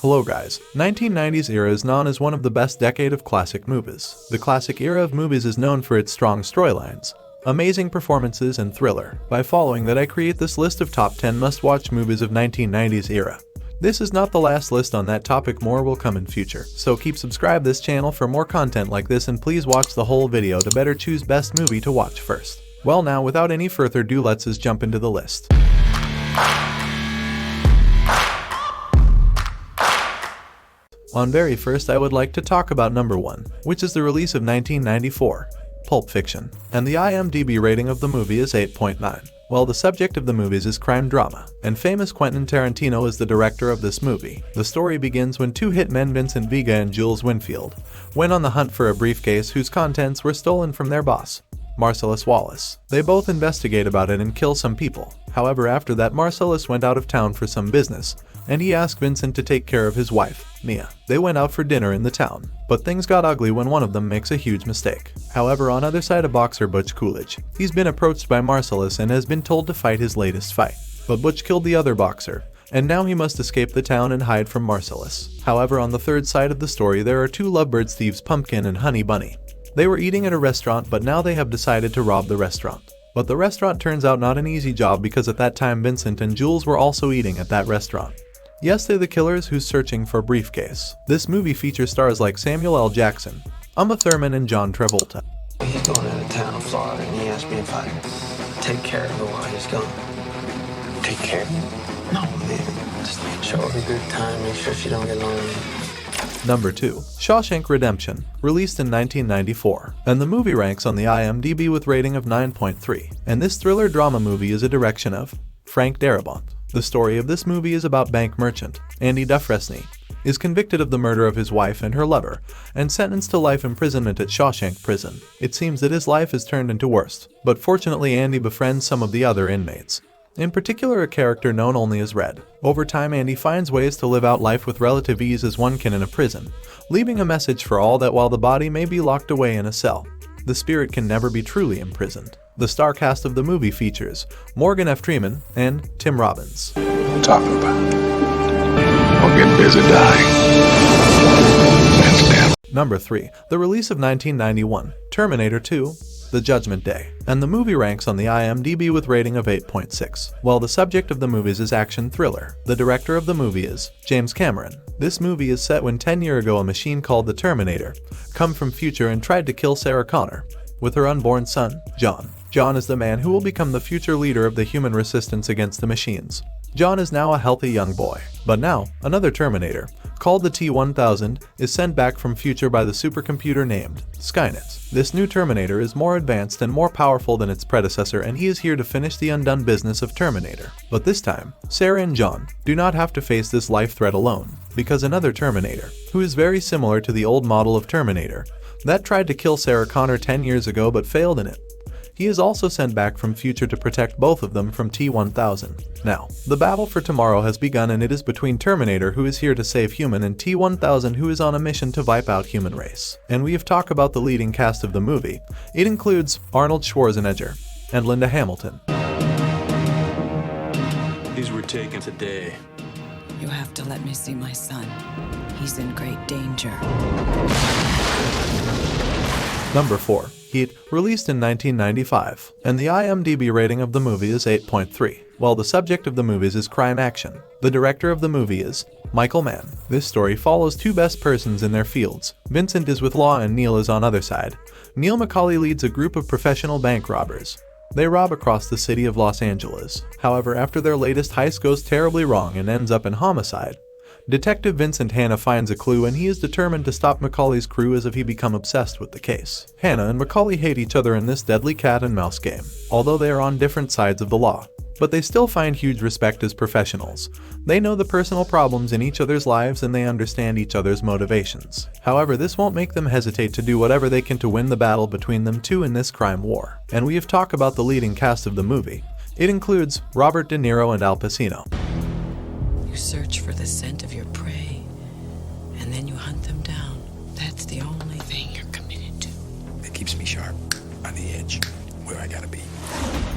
Hello guys, 1990s era is known as one of the best decade of classic movies. The classic era of movies is known for its strong storylines, amazing performances, and thriller. By following that, I create this list of top 10 must-watch movies of 1990s era. This is not the last list on that topic, more will come in future. So keep subscribe this channel for more content like this, and please watch the whole video to better choose best movie to watch first. Well, now without any further ado, let's just jump into the list. On very first, I would like to talk about number 1, which is the release of 1994, Pulp Fiction, and the IMDb rating of the movie is 8.9. Well, the subject of the movies is crime drama, and famous Quentin Tarantino is the director of this movie. The story begins when two hitmen, Vincent Vega and Jules Winfield, went on the hunt for a briefcase whose contents were stolen from their boss, Marcellus Wallace. They both investigate about it and kill some people. However, after that, Marcellus went out of town for some business, and he asked Vincent to take care of his wife, Mia. They went out for dinner in the town, but things got ugly when one of them makes a huge mistake. However, on other side, a boxer, Butch Coolidge. He's been approached by Marcellus and has been told to fight his latest fight. But Butch killed the other boxer, and now he must escape the town and hide from Marcellus. However, on the third side of the story, there are two lovebirds thieves, Pumpkin and Honey Bunny. They were eating at a restaurant, but now they have decided to rob the restaurant. But the restaurant turns out not an easy job, because at that time Vincent and Jules were also eating at that restaurant. Yes, they're the killers who's searching for a briefcase. This movie features stars like Samuel L. Jackson, Uma Thurman, and John Travolta. He's going out of town, Florida, and he asked me if I'd take care of her while he's gone. Take care of her? No, man. Just show her a good time, make sure she don't get lonely. Number 2. Shawshank Redemption, released in 1994, and the movie ranks on the IMDb with rating of 9.3, and this thriller drama movie is a direction of Frank Darabont. The story of this movie is about bank merchant Andy Dufresne is convicted of the murder of his wife and her lover and sentenced to life imprisonment at Shawshank Prison. It seems that his life is turned into worst, but fortunately Andy befriends some of the other inmates, in particular a character known only as Red. Over time, Andy finds ways to live out life with relative ease as one can in a prison, leaving a message for all that while the body may be locked away in a cell, the spirit can never be truly imprisoned. The star cast of the movie features Morgan F. Freeman and Tim Robbins. What are you talking about? Or get busy dying. That's damn. Number 3. The release of 1991, Terminator 2, The Judgment Day, and the movie ranks on the IMDb with rating of 8.6. While the subject of the movies is action thriller, the director of the movie is James Cameron. This movie is set when 10 years ago a machine called the Terminator come from future and tried to kill Sarah Connor with her unborn son, John. John is the man who will become the future leader of the human resistance against the machines. John is now a healthy young boy, but now another Terminator, called the T-1000, is sent back from future by the supercomputer named Skynet. This new Terminator is more advanced and more powerful than its predecessor, and he is here to finish the undone business of Terminator. But this time, Sarah and John do not have to face this life threat alone, because another Terminator, who is very similar to the old model of Terminator, that tried to kill Sarah Connor 10 years ago but failed in it. He is also sent back from future to protect both of them from T-1000. Now, the battle for tomorrow has begun, and it is between Terminator, who is here to save human, and T-1000, who is on a mission to wipe out human race. And we have talked about the leading cast of the movie. It includes Arnold Schwarzenegger and Linda Hamilton. These were taken today. You have to let me see my son. He's in great danger. Number 4. Heat, released in 1995, and the IMDb rating of the movie is 8.3. While the subject of the movies is crime action, the director of the movie is Michael Mann. This story follows two best persons in their fields. Vincent is with law and Neil is on other side. Neil McCauley leads a group of professional bank robbers. They rob across the city of Los Angeles. However, after their latest heist goes terribly wrong and ends up in homicide, Detective Vincent Hanna finds a clue, and he is determined to stop McCauley's crew as if he become obsessed with the case. Hanna and McCauley hate each other in this deadly cat and mouse game, although they are on different sides of the law. But they still find huge respect as professionals. They know the personal problems in each other's lives and they understand each other's motivations. However, this won't make them hesitate to do whatever they can to win the battle between them two in this crime war. And we have talked about the leading cast of the movie. It includes Robert De Niro and Al Pacino. You search for the scent of your prey, and then you hunt them down. That's the only thing you're committed to. It keeps me sharp, on the edge, where I gotta be.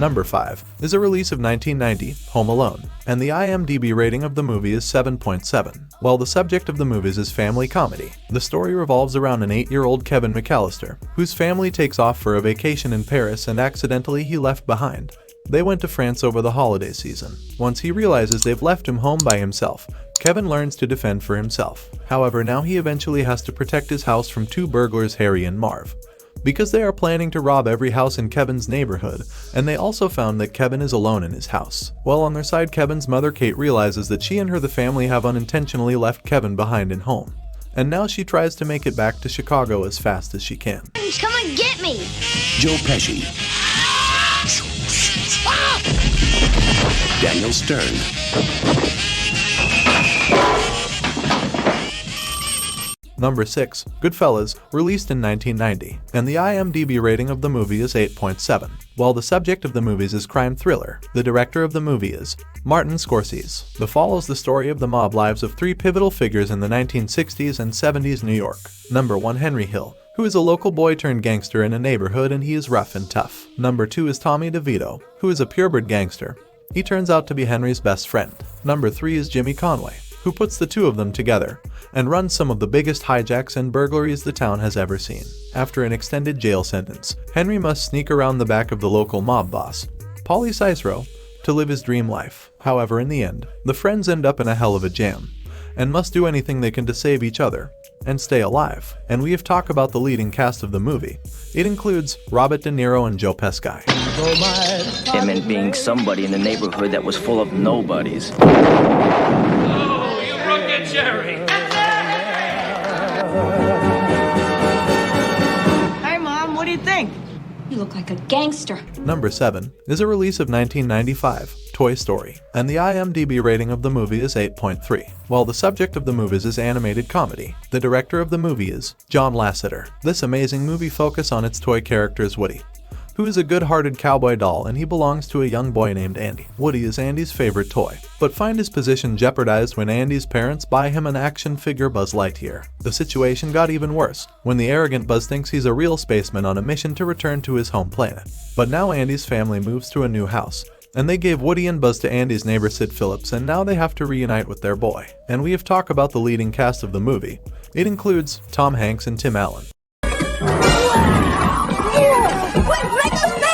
Number 5 is a release of 1990, Home Alone, and the IMDb rating of the movie is 7.7. While the subject of the movies is family comedy, the story revolves around an 8-year-old Kevin McAllister, whose family takes off for a vacation in Paris and accidentally he left behind. They went to France over the holiday season. Once he realizes they've left him home by himself, Kevin learns to defend for himself. However, now he eventually has to protect his house from 2 burglars, Harry and Marv, because they are planning to rob every house in Kevin's neighborhood, and they also found that Kevin is alone in his house. While on their side, Kevin's mother Kate realizes that she and the family have unintentionally left Kevin behind in home, and now she tries to make it back to Chicago as fast as she can. Come and get me! Joe Pesci. Daniel Stern. Number 6, Goodfellas, released in 1990, and the IMDb rating of the movie is 8.7. While the subject of the movies is crime thriller, the director of the movie is Martin Scorsese. The follows the story of the mob lives of 3 pivotal figures in the 1960s and 70s New York. Number 1, Henry Hill, who is a local boy turned gangster in a neighborhood, and he is rough and tough. Number 2 is Tommy DeVito, who is a purebred gangster. He turns out to be Henry's best friend. Number 3 is Jimmy Conway, who puts the 2 of them together and runs some of the biggest hijacks and burglaries the town has ever seen. After an extended jail sentence, Henry must sneak around the back of the local mob boss, Paulie Cicero, to live his dream life. However, in the end, the friends end up in a hell of a jam and must do anything they can to save each other and stay alive. And we have talked about the leading cast of the movie. It includes Robert De Niro and Joe Pesci. It meant being somebody in the neighborhood that was full of nobodies. Oh, you broke it, Jerry! Hey, Mom, what do you think? You look like a gangster. Number 7 is a release of 1995, Toy Story, and the IMDb rating of the movie is 8.3. While the subject of the movies is animated comedy, the director of the movie is John Lasseter. This amazing movie focuses on its toy characters Woody, who is a good-hearted cowboy doll, and he belongs to a young boy named Andy. Woody is Andy's favorite toy, but finds his position jeopardized when Andy's parents buy him an action figure Buzz Lightyear. The situation got even worse when the arrogant Buzz thinks he's a real spaceman on a mission to return to his home planet. But now Andy's family moves to a new house, and they gave Woody and Buzz to Andy's neighbor Sid Phillips, and now they have to reunite with their boy. And we have talked about the leading cast of the movie. It includes Tom Hanks and Tim Allen.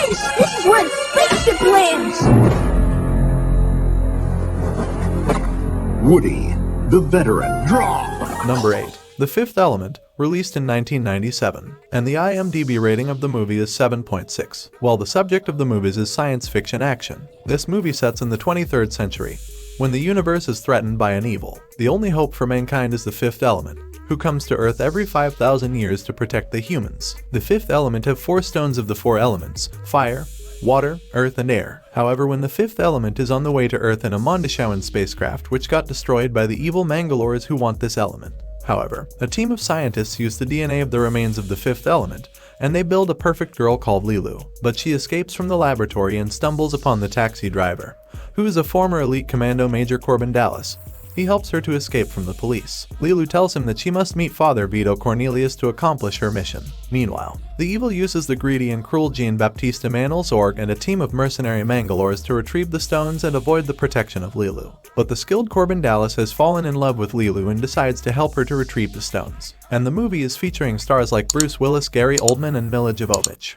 This is where the spaceship lands! Woody, the veteran. Draw! Number 8, The Fifth Element, released in 1997, and the IMDb rating of the movie is 7.6. While the subject of the movies is science fiction action, this movie sets in the 23rd century, when the universe is threatened by an evil. The only hope for mankind is the Fifth Element, who comes to Earth every 5,000 years to protect the humans. The Fifth Element have 4 stones of the 4 elements: fire, water, earth, and air. However, when the Fifth Element is on the way to Earth in a Mondoshawan spacecraft which got destroyed by the evil Mangalores who want this element. However, a team of scientists use the DNA of the remains of the Fifth Element, and they build a perfect girl called Lilu. But she escapes from the laboratory and stumbles upon the taxi driver, who is a former elite commando Major Corbin Dallas. He helps her to escape from the police. Lilu tells him that she must meet Father Vito Cornelius to accomplish her mission. Meanwhile, the evil uses the greedy and cruel Jean-Baptiste Manuel Zorg and a team of mercenary Mangalores to retrieve the stones and avoid the protection of Lilu. But the skilled Corbin Dallas has fallen in love with Lilu and decides to help her to retrieve the stones. And the movie is featuring stars like Bruce Willis, Gary Oldman, and Milla Jovovich.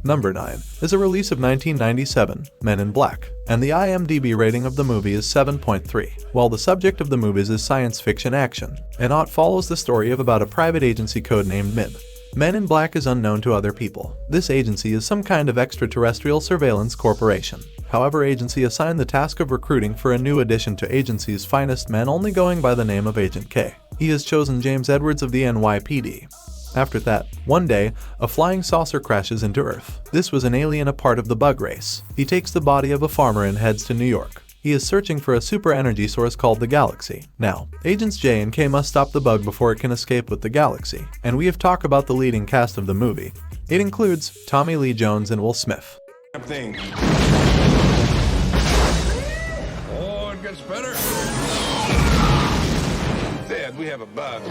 Number 9 is a release of 1997, Men in Black, and the IMDb rating of the movie is 7.3. While the subject of the movies is science fiction action, and it follows the story of about a private agency codenamed MIB. Men in Black is unknown to other people. This agency is some kind of extraterrestrial surveillance corporation. However, agency assigned the task of recruiting for a new addition to agency's finest men, only going by the name of Agent K. He has chosen James Edwards of the NYPD. After that, one day, a flying saucer crashes into Earth. This was an alien, a part of the bug race. He takes the body of a farmer and heads to New York. He is searching for a super energy source called the Galaxy. Now, Agents J and K must stop the bug before it can escape with the Galaxy. And we have talked about the leading cast of the movie. It includes Tommy Lee Jones and Will Smith. Thing. Oh, it gets better. advise, we have a bug.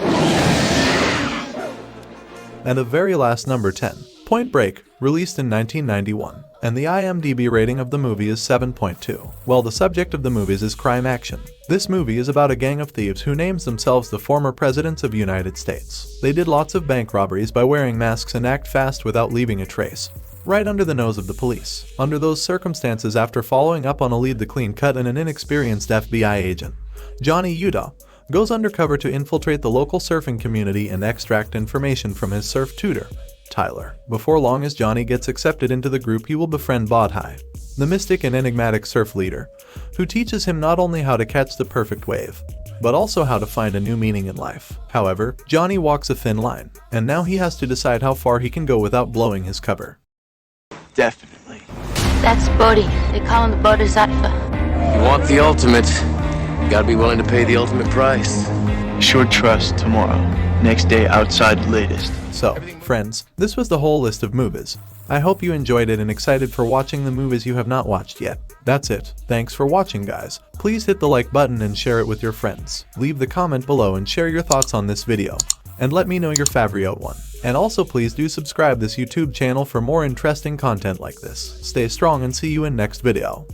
And the very last number 10, Point Break, released in 1991, and the IMDb rating of the movie is 7.2. While the subject of the movies is crime action, this movie is about a gang of thieves who names themselves the former presidents of the United States. They did lots of bank robberies by wearing masks and act fast without leaving a trace, right under the nose of the police. Under those circumstances, after following up on a lead the clean-cut and an inexperienced FBI agent, Johnny Utah, goes undercover to infiltrate the local surfing community and extract information from his surf tutor, Tyler. Before long, as Johnny gets accepted into the group, he will befriend Bodhi, the mystic and enigmatic surf leader, who teaches him not only how to catch the perfect wave, but also how to find a new meaning in life. However, Johnny walks a thin line, and now he has to decide how far he can go without blowing his cover. Definitely. That's Bodhi. They call him the Bodhisattva. You want the ultimate, you gotta be willing to pay the ultimate price. Short trust tomorrow. Next day outside the latest. So, friends, this was the whole list of movies. I hope you enjoyed it and excited for watching the movies you have not watched yet. That's it. Thanks for watching, guys. Please hit the like button and share it with your friends. Leave the comment below and share your thoughts on this video. And let me know your favorite one. And also please do subscribe this YouTube channel for more interesting content like this. Stay strong and see you in next video.